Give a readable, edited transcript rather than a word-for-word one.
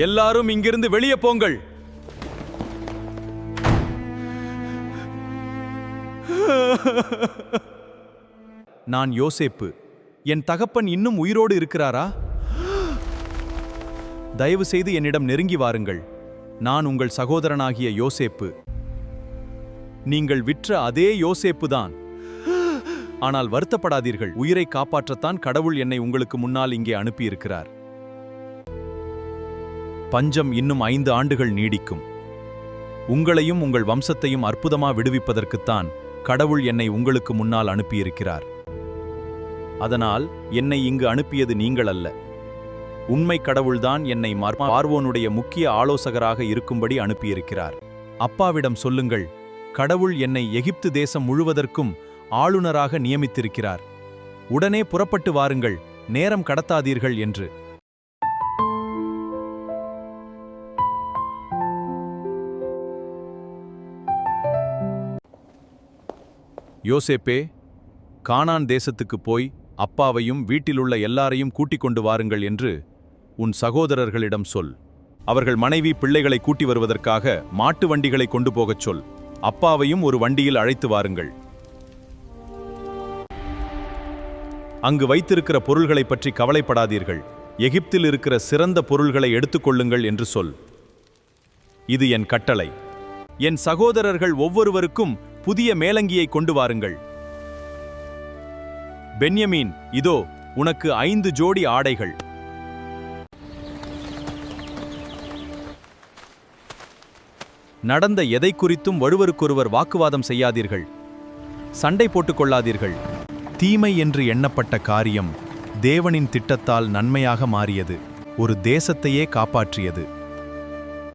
எல்லாரும் இங்கிருந்து வெளியே போங்கள். நான் யோசேப்பு. என் தகப்பன் இன்னும் உயிரோடு இருக்கிறாரா? தயவு செய்து என்னிடம் நெருங்கி வாருங்கள். நான் உங்கள் சகோதரனாகிய யோசேப்பு. நீங்கள் விற்ற அதே யோசேப்பு தான். ஆனால் வருத்தப்படாதீர்கள், உயிரை காப்பாற்றத்தான் கடவுள் என்னை உங்களுக்கு முன்னால் இங்கே அனுப்பியிருக்கிறார். பஞ்சம் இன்னும் 5 ஆண்டுகள் நீடிக்கும். உங்களையும் உங்கள் வம்சத்தையும் அற்புதமா விடுவிப்பதற்குத்தான் கடவுள் என்னை உங்களுக்கு முன்னால் அனுப்பியிருக்கிறார். அதனால் என்னை இங்கு அனுப்பியது நீங்கள் அல்ல. உண்மை கடவுள்தான் என்னை பார்வோனுடைய முக்கிய ஆலோசகராக இருக்கும்படி அனுப்பியிருக்கிறார். அப்பாவிடம் சொல்லுங்கள், கடவுள் என்னை எகிப்து தேசம் முழுவதற்கும் ஆளுநராக நியமித்திருக்கிறார். உடனே புறப்பட்டு வாருங்கள், நேரம் கடத்தாதீர்கள் என்று. யோசேப்பே, கானான் தேசத்துக்கு போய் அப்பாவையும் வீட்டிலுள்ள எல்லாரையும் கூட்டிக் கொண்டு வாருங்கள் என்று உன் சகோதரர்களிடம் சொல். அவர்கள் மனைவி பிள்ளைகளை கூட்டி வருவதற்காக மாட்டு வண்டிகளை கொண்டு போகச் சொல். அப்பாவையும் ஒரு வண்டியில் அழைத்து வாருங்கள். அங்கு வைத்திருக்கிற பொருள்களை பற்றி கவலைப்படாதீர்கள். எகிப்தில் இருக்கிற சிறந்த பொருள்களை எடுத்துக்கொள்ளுங்கள் என்று சொல். இது என் கட்டளை. என் சகோதரர்கள் ஒவ்வொருவருக்கும் புதிய மேலங்கியை கொண்டு வாருங்கள். பென்யமீன், இதோ உனக்கு 5 ஜோடி ஆடைகள். நடந்த எதை குறித்தும் ஒருவருக்கொருவர் வாக்குவாதம் செய்யாதீர்கள். சண்டை போட்டுக் கொள்ளாதீர்கள். தீமை என்று எண்ணப்பட்ட காரியம் தேவனின் திட்டத்தால் நன்மையாக மாறியது. ஒரு தேசத்தையே காப்பாற்றியது.